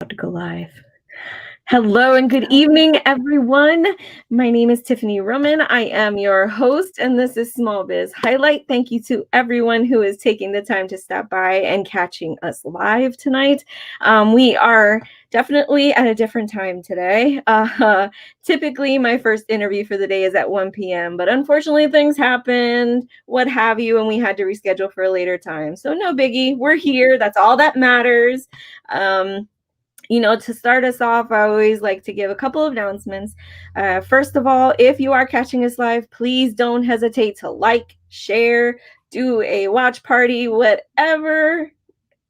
About to go live. Hello and good evening, everyone. My name is Tiffany Roman. I am your host, and this is Small Biz Highlight. Thank you to everyone who is taking the time to stop by and catching us live tonight. We are definitely at a different time today. Typically, my first interview for the day is at 1 p.m., but unfortunately, things happened, what have you, and we had to reschedule for a later time. So, no biggie. We're here. That's all that matters. To start us off, I always like to give a couple of announcements. First of all, if you are catching us live, please don't hesitate to like, share, do a watch party, whatever,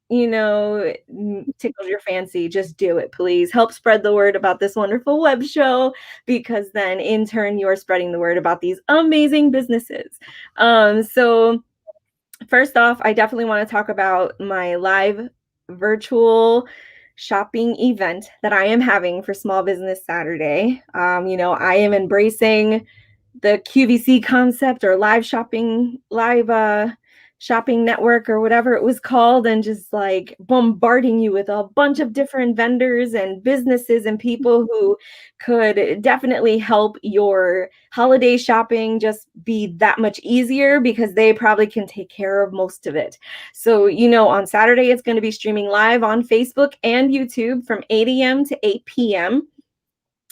tickles your fancy. Just do it, please. Help spread the word about this wonderful web show, because then in turn, you're spreading the word about these amazing businesses. So first off, I definitely want to talk about my live virtual shopping event that I am having for Small Business Saturday. I am embracing the QVC concept, or live shopping network, or whatever it was called, and just like bombarding you with a bunch of different vendors and businesses and people who could definitely help your holiday shopping just be that much easier, because they probably can take care of most of it. So, on Saturday, it's going to be streaming live on Facebook and YouTube from 8 a.m. to 8 p.m.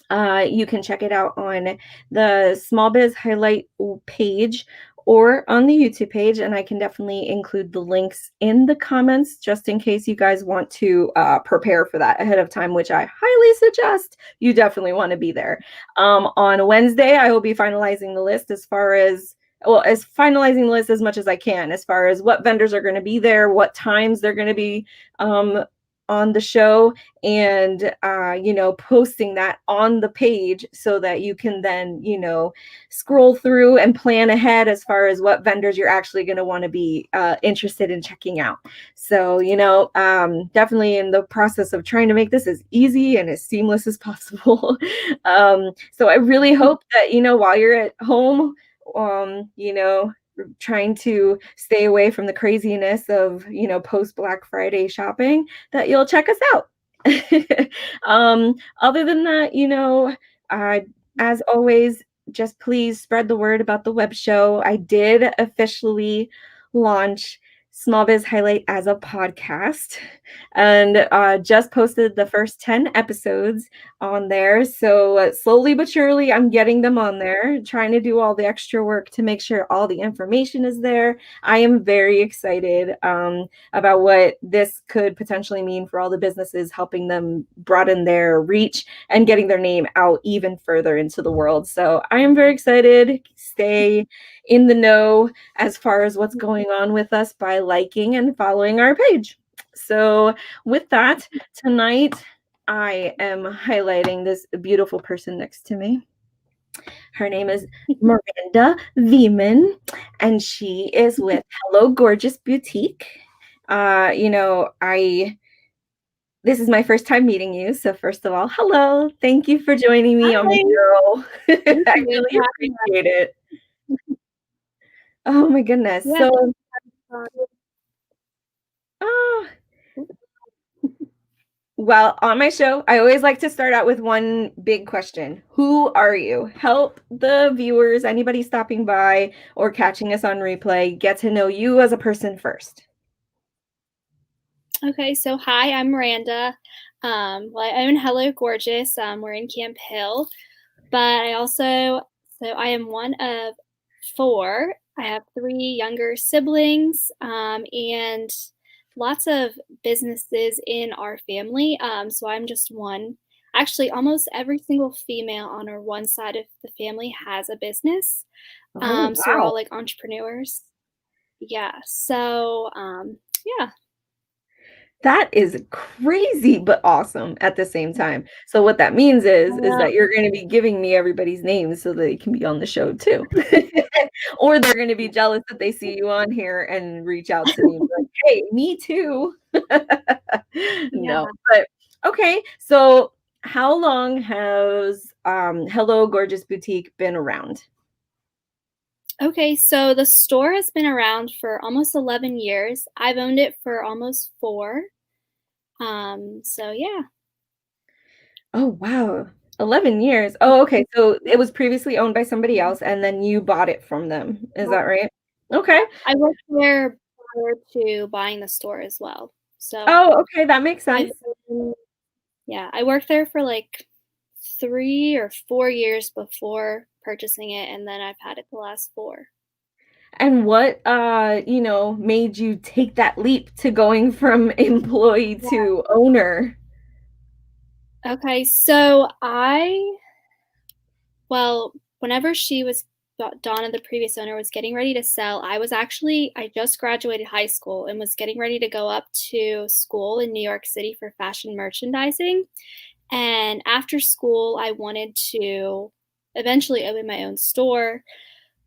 You can check it out on the Small Biz Highlight page or on the YouTube page, and I can definitely include the links in the comments just in case you guys want to prepare for that ahead of time, which I highly suggest. You definitely want to be there. On Wednesday, I will be finalizing the list as finalizing the list as much as I can, as far as what vendors are going to be there, what times they're going to be on the show, and posting that on the page so that you can then scroll through and plan ahead as far as what vendors you're actually going to want to be interested in checking out. So definitely in the process of trying to make this as easy and as seamless as possible. So I really hope that while you're at home, trying to stay away from the craziness of post Black Friday shopping, that you'll check us out. Other than that, as always, just please spread the word about the web show. I did officially launch Small Biz Highlight as a podcast, and just posted the first 10 episodes on there. So slowly but surely, I'm getting them on there, trying to do all the extra work to make sure all the information is there. I am very excited about what this could potentially mean for all the businesses, helping them broaden their reach and getting their name out even further into the world. So I am very excited. Stay in the know as far as what's going on with us by liking and following our page. So with that, tonight I am highlighting this beautiful person next to me. Her name is Miranda Viehman, and she is with Hello Gorgeous Boutique. This is my first time meeting you. So first of all, hello. Thank you for joining me on the show. I really appreciate it. Oh my goodness. Yeah. Well, on my show, I always like to start out with one big question. Who are you? Help the viewers, anybody stopping by or catching us on replay, get to know you as a person first. Okay, so hi, I'm Miranda. I own Hello Gorgeous. We're in Camp Hill, but I am one of 4. I have 3 younger siblings, and lots of businesses in our family. So I'm just one. Actually, almost every single female on our one side of the family has a business. Oh, So we're wow. all like entrepreneurs. Yeah. So yeah. That is crazy, but awesome at the same time. So what that means is that you're going to be giving me everybody's names so that they can be on the show too. Or they're going to be jealous that they see you on here and reach out to me and be like, hey, me too. No, but okay. So how long has Hello Gorgeous Boutique been around? Okay, so the store has been around for almost 11 years. I've owned it for almost 4. So yeah. Oh, wow. 11 years. Oh, okay. So it was previously owned by somebody else and then you bought it from them. Is that right? Okay. Yeah, I worked there prior to buying the store as well. So Oh, okay. That makes I've sense. been yeah, I worked there for, like, 3 or 4 years before purchasing it, and then I've had it the last 4. And what, made you take that leap to going from employee Yeah. to owner? Okay, so well, whenever she was Donna, the previous owner, was getting ready to sell, I just graduated high school and was getting ready to go up to school in New York City for fashion merchandising. And after school, I wanted to eventually open my own store,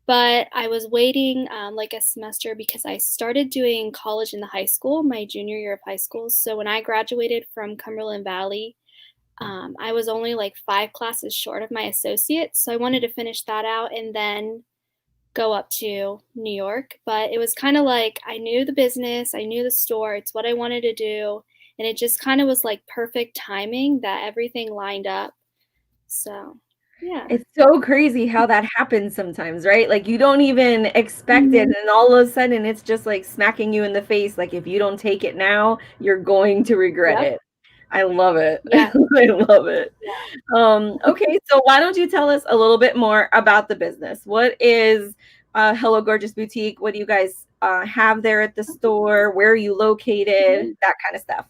but I was waiting like a semester because I started doing college in the high school, my junior year of high school. So when I graduated from Cumberland Valley, I was only like 5 classes short of my associate. So I wanted to finish that out and then go up to New York. But it was kind of like I knew the business, I knew the store, it's what I wanted to do. And it just kind of was like perfect timing that everything lined up. So, yeah. It's so crazy how that happens sometimes, right? Like you don't even expect it, Mhm. and all of a sudden it's just like smacking you in the face. Like if you don't take it now, you're going to regret Yep. it. I love it. Yeah. I love it. Yeah. Okay, so why don't you tell us a little bit more about the business? What is Hello Gorgeous Boutique? What do you guys have there at the store? Where are you located? Mhm. That kind of stuff.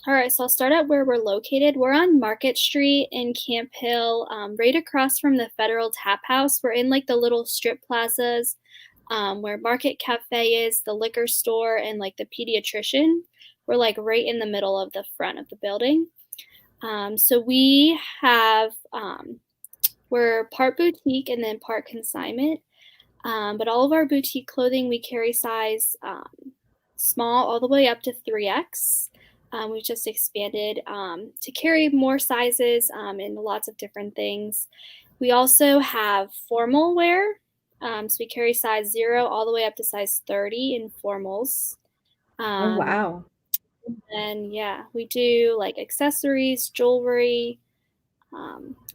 All right, so I'll start out where we're located. We're on Market Street in Camp Hill, right across from the Federal Tap House. We're in like the little strip plazas where Market Cafe is, the liquor store, and like the pediatrician. We're like right in the middle of the front of the building. So we have, we're part boutique and then part consignment. But all of our boutique clothing, we carry size small all the way up to 3X. We've just expanded to carry more sizes and lots of different things. We also have formal wear. So we carry size 0 all the way up to size 30 in formals. Oh, Um, wow. and yeah, we do like accessories, jewelry,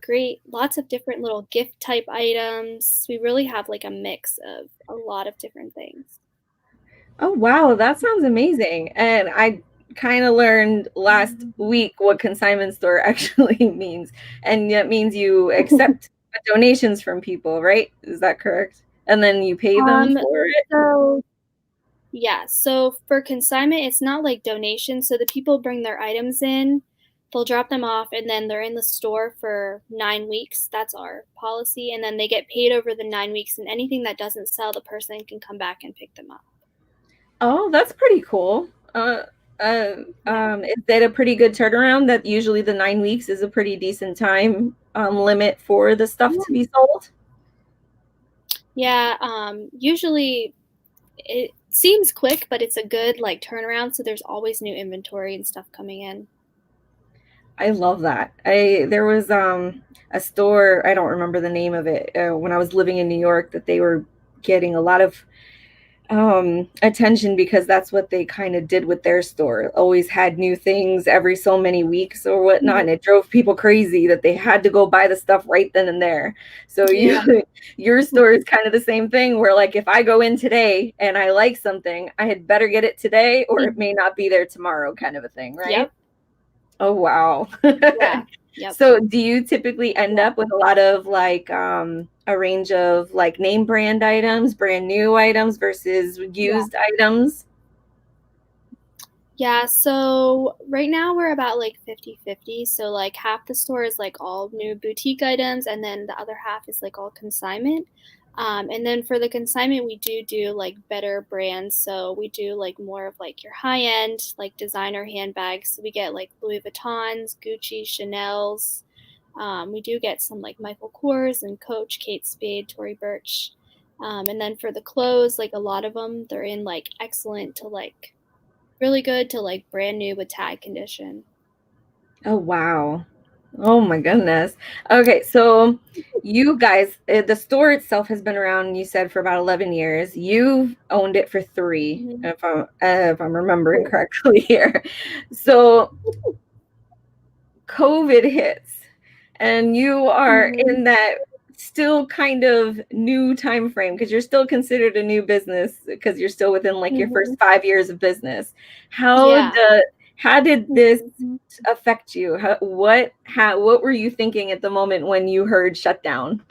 great, lots of different little gift type items. We really have like a mix of a lot of different things. Oh, wow. That sounds amazing. And I kind of learned last week what consignment store actually means. And that means you accept donations from people, right? Is that correct? And then you pay them Um, for it? so yeah, so for consignment, it's not like donation. So the people bring their items in, they'll drop them off, and then they're in the store for 9 weeks. That's our policy. And then they get paid over the 9 weeks, and anything that doesn't sell, the person can come back and pick them up. Oh, that's pretty cool. Yeah. Is that a pretty good turnaround that usually the 9 weeks is a pretty decent time limit for the stuff to be sold? Yeah, usually it seems quick, but it's a good like turnaround. So there's always new inventory and stuff coming in. I love that. I There was a store, I don't remember the name of it, when I was living in New York, that they were getting a lot of attention because that's what they kind of did with their store. Always had new things every so many weeks or whatnot, Mhm. and it drove people crazy that they had to go buy the stuff right then and there. So Yeah. your store is kind of the same thing where like if I go in today and I like something, I had better get it today or it Mhm. may not be there tomorrow kind of a thing, right? Yep. Oh, wow. Yeah. Yep. So do you typically end Yeah. up with a lot of like a range of like name brand items, brand new items versus Yeah. used items? Yeah, so right now we're about like 50-50. So like half the store is like all new boutique items and then the other half is like all consignment. And then for the consignment we do like better brands. So we do like more of like your high end like designer handbags. So we get like Louis Vuittons, Gucci, Chanel's. We do get some like Michael Kors and Coach, Kate Spade, Tory Burch. And then for the clothes, like a lot of them, they're in like excellent to like really good to like brand new with tag condition. Oh, wow. Oh my goodness. Okay, so you guys, the store itself has been around, you said, for about 11 years. You've owned it for 3, Mhm. if I'm remembering correctly here. So COVID hits and you are in that still kind of new time frame, because you're still considered a new business because you're still within like your first 5 years of business. How did this affect you? What were you thinking at the moment when you heard shutdown?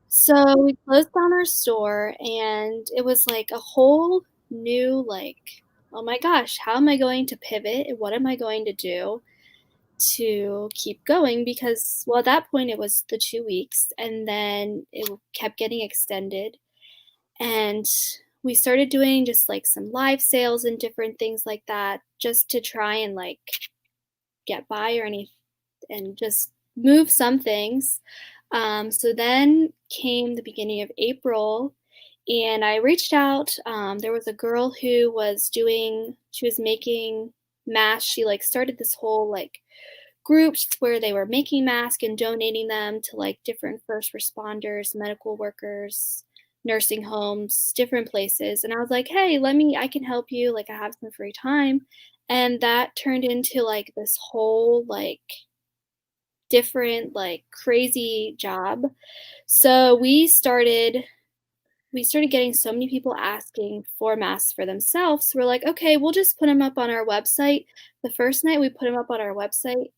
So we closed down our store, and it was like a whole new, like, oh my gosh, how am I going to pivot? What am I going to do to keep going? Because, well, at that point it was the 2 weeks, and then it kept getting extended. And we started doing just like some live sales and different things like that, just to try and like get by and just move some things. So then came the beginning of April, and I reached out. There was a girl who she was making masks. She like started this whole like groups where they were making masks and donating them to like different first responders, medical workers, nursing homes, different places. And I was like, hey, I can help you. Like, I have some free time. And that turned into like this whole like different like crazy job. So we started getting so many people asking for masks for themselves. So we're like, okay, we'll just put them up on our website. The first night we put them up on our website,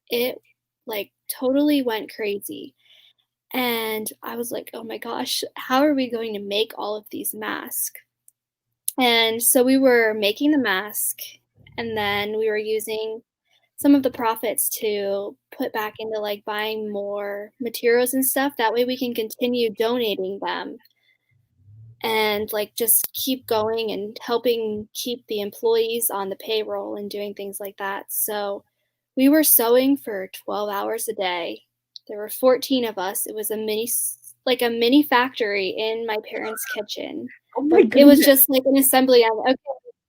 it like totally went crazy. And I was like, oh my gosh, how are we going to make all of these masks? And so we were making the mask, and then we were using some of the profits to put back into like buying more materials and stuff. That way we can continue donating them and like just keep going and helping keep the employees on the payroll and doing things like that. So we were sewing for 12 hours a day. There were 14 of us. It was a mini factory in my parents' kitchen. Oh my goodness. It was just like an assembly of, okay,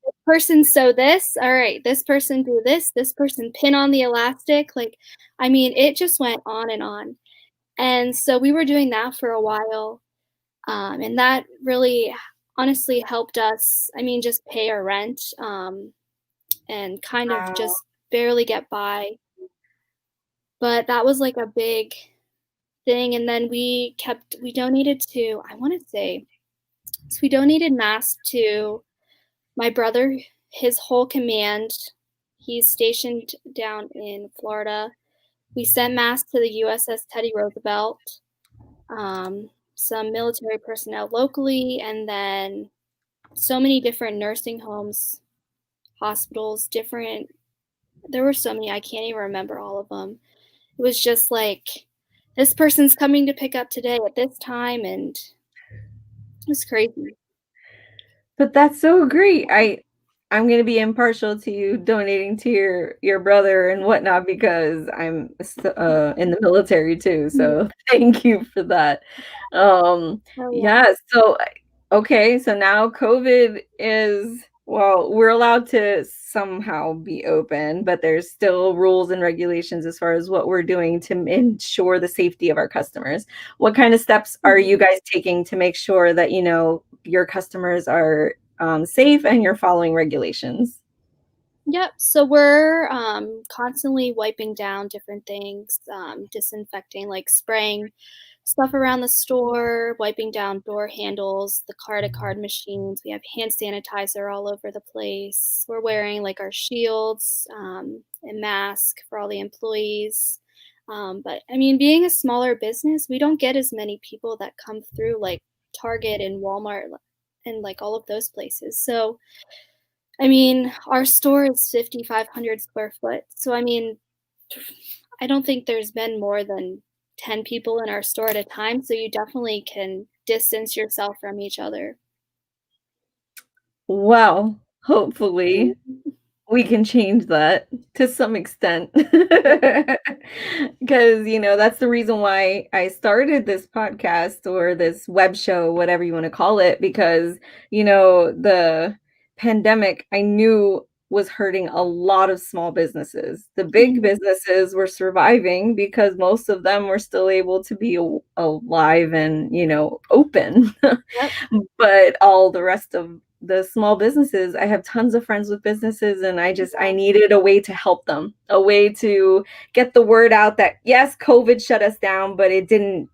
this person sew this. All right, this person do this. This person pin on the elastic. Like, I mean, it just went on and on. And so we were doing that for a while. And that really honestly helped us, I mean, just pay our rent and kind of just barely get by. But that was like a big thing. And then we donated to, I want to say, so we donated masks to my brother, his whole command. He's stationed down in Florida. We sent masks to the USS Teddy Roosevelt, some military personnel locally, and then so many different nursing homes, hospitals, there were so many, I can't even remember all of them. It was just like, this person's coming to pick up today at this time, and it was crazy. But that's so great. I'm going to be impartial to you donating to your brother and whatnot, because I'm in the military too. So thank you for that. Yeah. So, okay. So now COVID is, well, we're allowed to somehow be open, but there's still rules and regulations as far as what we're doing to ensure the safety of our customers. What kind of steps are you guys taking to make sure that, your customers are safe and you're following regulations? Yep. So we're constantly wiping down different things, disinfecting, like spraying stuff around the store, wiping down door handles, the card-to-card machines. We have hand sanitizer all over the place. We're wearing like our shields and mask for all the employees. But I mean, being a smaller business, we don't get as many people that come through like Target and Walmart and like all of those places. So, I mean, our store is 5,500 square foot. So, I mean, I don't think there's been more than 10 people in our store at a time. So you definitely can distance yourself from each other. Well, hopefully we can change that to some extent. Because, that's the reason why I started this podcast or this web show, whatever you want to call it, because, the pandemic I knew was hurting a lot of small businesses. The big businesses were surviving because most of them were still able to be alive and, open. Yep. But all the rest of the small businesses. I have tons of friends with businesses, and I needed a way to help them, a way to get the word out that yes, COVID shut us down, but it didn't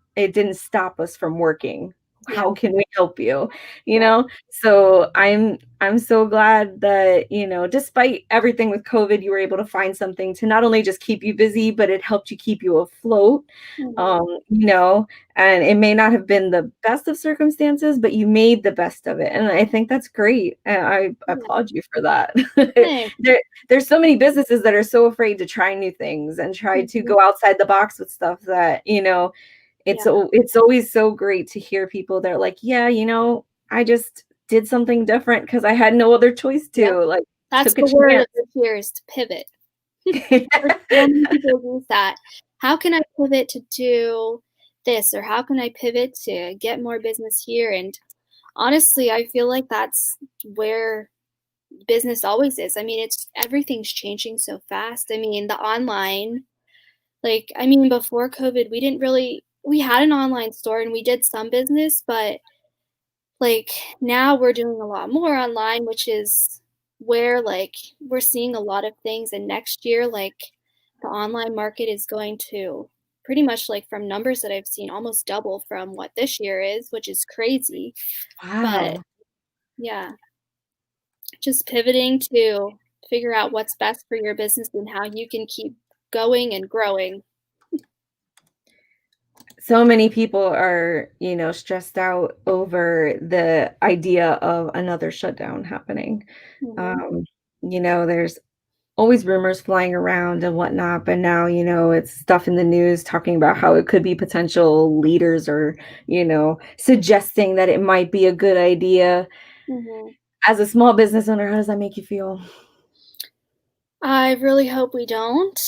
stop us from working. Yeah. How can we help you? You Right. know? So I'm so glad that, despite everything with COVID, you were able to find something to not only just keep you busy, but it helped you keep you afloat. Mhm. And it may not have been the best of circumstances, but you made the best of it. And I think that's great. And I Yeah. applaud you for that. Thanks. There's so many businesses that are so afraid to try new things and try to Mhm. go outside the box with stuff that, Yeah. it's always so great to hear people that are like, yeah, I just did something different because I had no other choice Yep. to, like, That's took a the word of chance. the year is to pivot. There's so many people use that. How can I pivot to do this, or how can I pivot to get more business here? And honestly, I feel like that's where business always is. I mean, it's everything's changing so fast. I mean, the online, before COVID, we had an online store and we did some business, but like, now we're doing a lot more online, which is where, we're seeing a lot of things, and next year, the online market is going to pretty much, from numbers that I've seen, almost double from what this year is, which is crazy. But Wow. yeah, just pivoting to figure out what's best for your business and how you can keep going and growing. So many people are, stressed out over the idea of another shutdown happening. Mhm. Um, there's always rumors flying around and whatnot, but now, it's stuff in the news talking about how it could be potential leaders or, suggesting that it might be a good idea. Mhm. As a small business owner, how does that make you feel? I really hope we don't,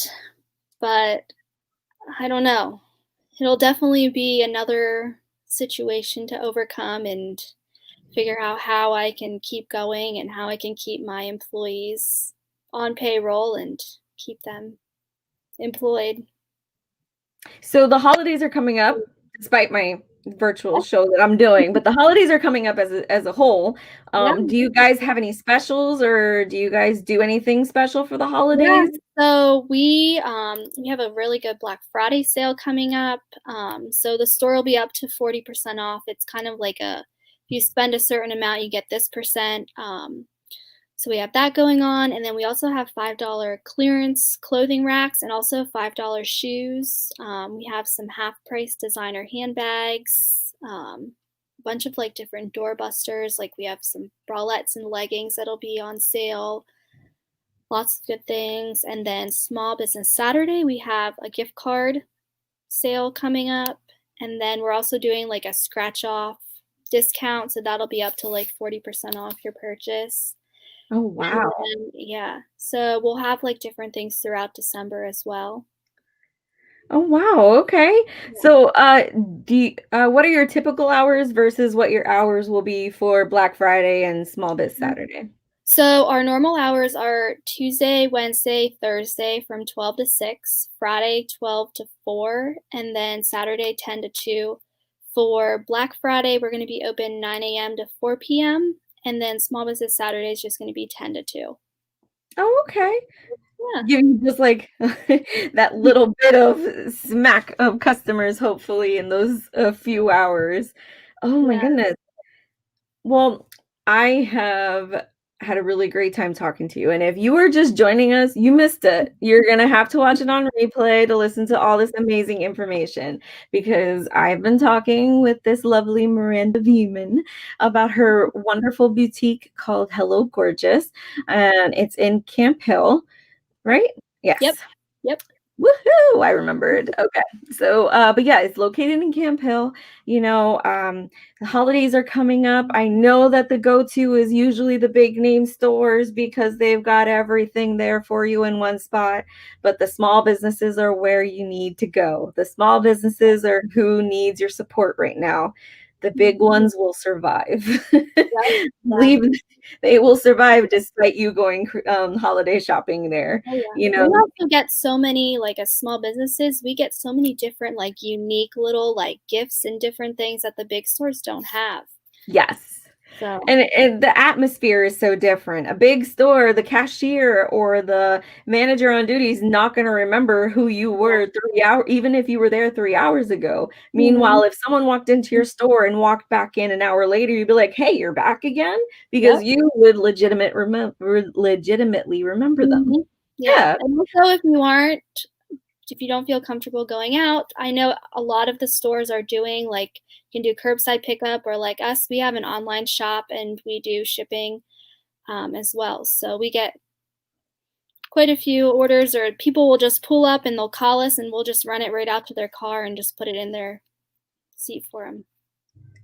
but I don't know. It'll definitely be another situation to overcome and figure out how I can keep going and how I can keep my employees on payroll and keep them employed. So the holidays are coming up, despite my virtual show that I'm doing, but the holidays are coming up as a whole. Yeah. Do you guys have any specials, or do you guys do anything special for the Yeah. holidays? So we have a really good Black Friday sale coming up. So the store will be up to 40% off. It's kind of like if you spend a certain amount, you get this percent. So we have that going on, and then we also have $5 clearance clothing racks and also $5 shoes. We have some half-price designer handbags, a bunch of different doorbusters. Like we have some bralettes and leggings that'll be on sale. Lots of good things. And then Small Business Saturday, we have a gift card sale coming up, and then we're also doing a scratch off discount, so that'll be up to 40% off your purchase. Oh, And wow. then yeah, so we'll have, different things throughout December as well. Oh, wow. Okay. Yeah. So, what are your typical hours versus what your hours will be for Black Friday and Small Biz Mhm. Saturday? So our normal hours are Tuesday, Wednesday, Thursday from 12 to 6, Friday 12 to 4, and then Saturday 10 to 2. For Black Friday, we're gonna be open 9 AM to 4 PM, and then Small Business Saturday is just gonna be 10 to 2. Oh, okay. Yeah. Give you just like that little bit of smack of customers, hopefully, in those few hours. Oh my Yeah. goodness. Well, I have had a really great time talking to you. And if you were just joining us, you missed it. You're going to have to watch it on replay to listen to all this amazing information because I've been talking with this lovely Miranda Viehman about her wonderful boutique called Hello Gorgeous. And it's in Camp Hill, right? Yep. Yes. Yep. Woohoo! I remembered. Okay. So, but yeah, it's located in Camp Hill. The holidays are coming up. I know that the go-to is usually the big name stores because they've got everything there for you in one spot. But the small businesses are where you need to go. The small businesses are who needs your support right now. The big Mhm. ones will survive. Yep. Believe Exactly. they will survive despite you going holiday shopping there. Oh, yeah. You We know, also get so many, as small businesses, we get so many different, unique little, gifts and different things that the big stores don't have. yes. So And the atmosphere is so different. A big store, the cashier or the manager on duty is not going to remember who you were 3 hours, even if you were there 3 hours ago. mhm. Meanwhile, if someone walked into your store and walked back in an hour later, you'd be like, "Hey, you're back again," because Yep. you would legitimately remember them. Mhm. Yeah, Yeah. and also if you don't feel comfortable going out, I know a lot of the stores are doing, like, you can do curbside pickup or like us, we have an online shop and we do shipping, as well. So we get quite a few orders or people will just pull up and they'll call us and we'll just run it right out to their car and just put it in their seat for them.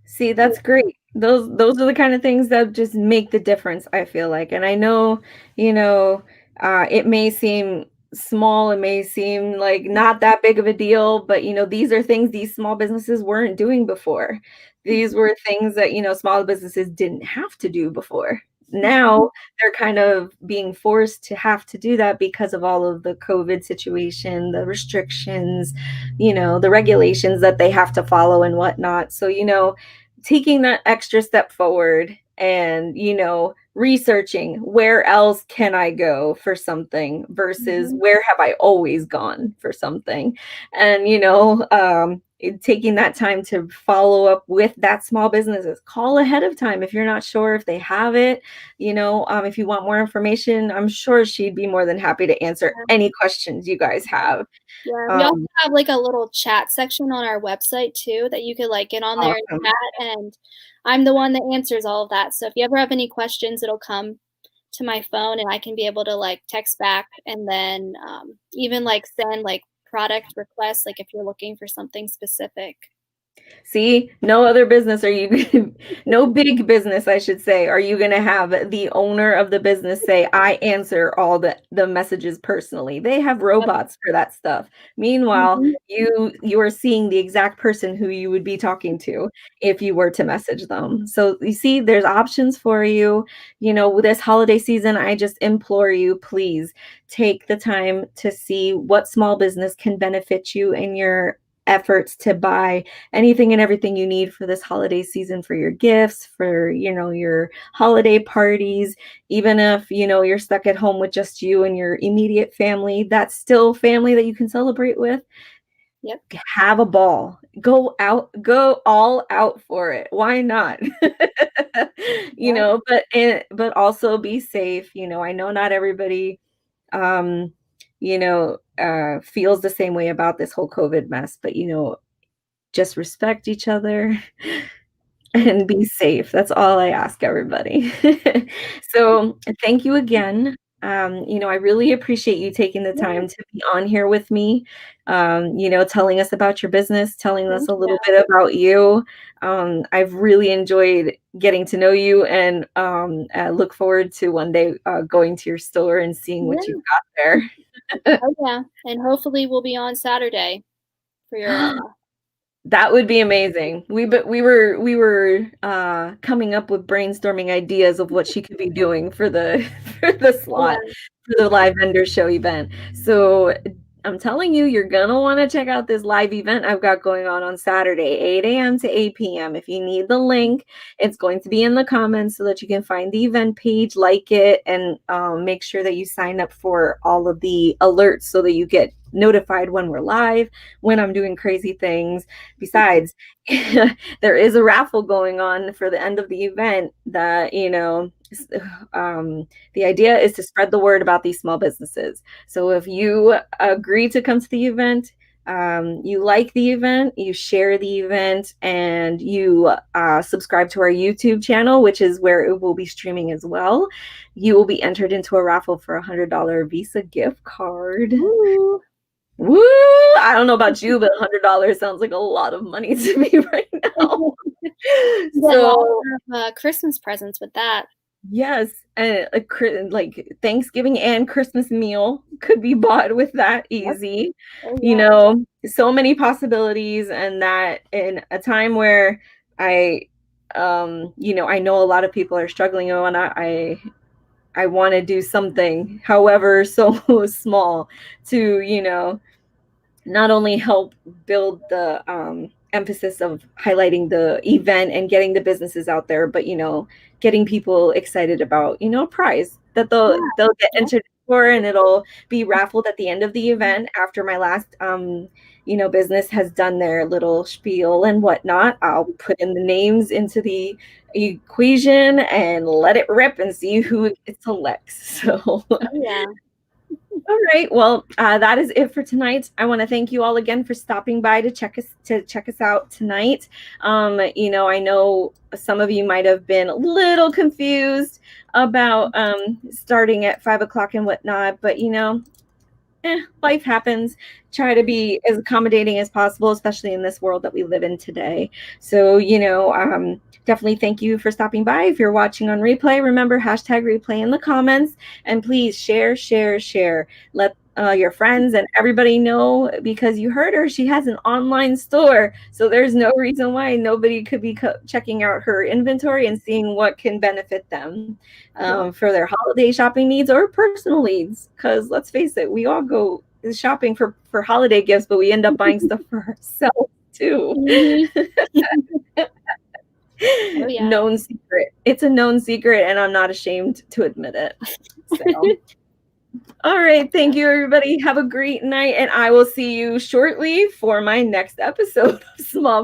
See, that's great. Those are the kind of things that just make the difference, I feel like. And I know, you know, it may seem small, it may seem like not that big of a deal, but these are things these small businesses weren't doing before. These Mhm, were things that, small businesses didn't have to do before. mhm, Now they're kind of being forced to have to do that because of all of the COVID situation, the restrictions, the regulations that they have to follow and whatnot. So, taking that extra step forward and researching where else can I go for something versus mhm. where have I always gone for something, and taking that time to follow up with that small businesses. Call ahead of time if you're not sure if they have it. If you want more information, I'm sure she'd be more than happy to answer any questions you guys have. Yeah, we also um, have, like, a little chat section on our website too that you could, like, get on there and awesome. chat, and I'm the one that answers all of that, so if you ever have any questions, it'll come to my phone, and I can be able to, like, text back and then, even, like, send, like, product requests, like, if you're looking for something specific. See, no other business are you no big business, I should say, are you gonna have the owner of the business say, "I answer all the messages personally." They have Yep. robots for that stuff. Meanwhile, Mhm. you are seeing the exact person who you would be talking to if you were to message them. So, you see, there's options for you. With this holiday season, I just implore you, please take the time to see what small business can benefit you in your efforts to buy anything and everything you need for this holiday season, for your gifts, for your holiday parties. Even if you're stuck at home with just you and your immediate family, that's still family that you can celebrate with. Yep. Have a ball, go out, go all out for it. Why not? Yep. But also be safe. I know not everybody um feels the same way about this whole COVID mess, but just respect each other and be safe. That's all I ask everybody. So, thank you again. I really appreciate you taking the Yeah, time to be on here with me, telling us about your business, telling us thank a you. little bit about you. I've really enjoyed getting to know you, and look forward to one day going to your store and seeing what you've Yeah. got there. Oh, yeah, and hopefully we'll be on Saturday for your, That would be amazing. We were coming up with brainstorming ideas of what she could be doing for the for the slot yeah. for the live vendor show event. So I'm telling you, you're gonna want to check out this live event I've got going on Saturday, 8 a.m. to 8 p.m. If you need the link, it's going to be in the comments so that you can find the event page, like it, and make sure that you sign up for all of the alerts so that you get notified when we're live, when I'm doing crazy things. Besides, there is a raffle going on for the end of the event that, the idea is to spread the word about these small businesses. So if you agree to come to the event, you like the event, you share the event, and you subscribe to our YouTube channel, which is where it will be streaming as well, you will be entered into a raffle for $100 Visa gift card. Woo. Woo! I don't know about you, but $100 sounds like a lot of money to me right now. You get lots So, of, Christmas presents with that. yes, and like Thanksgiving and Christmas meal could be bought with that Yep. easy. Oh, yeah. So many possibilities, and that in a time where I I know a lot of people are struggling and I want to do something, however so small, to not only help build the emphasis of highlighting the event and getting the businesses out there, but getting people excited about a prize that they'll get entered for, and it'll be raffled at the end of the event after my last business has done their little spiel and whatnot. I'll put in the names into the equation and let it rip and see who it selects. So Yeah. all right. Well, that is it for tonight. I want to thank you all again for stopping by to check us out tonight. I know some of you might have been a little confused about starting at 5 o'clock and whatnot, but life happens. Try to be as accommodating as possible, especially in this world that we live in today. So, definitely thank you for stopping by. If you're watching on replay, remember #replay in the comments, and please share. Let your friends and everybody know, because you heard her. She has an online store. So there's no reason why nobody could be checking out her inventory and seeing what can benefit them for their holiday shopping needs or personal needs. Because let's face it, we all go shopping for holiday gifts, but we end up buying stuff for ourselves too. Oh, yeah. Known secret. It's a known secret, and I'm not ashamed to admit it. So. All right. Thank you, everybody. Have a great night, and I will see you shortly for my next episode of Small Biz.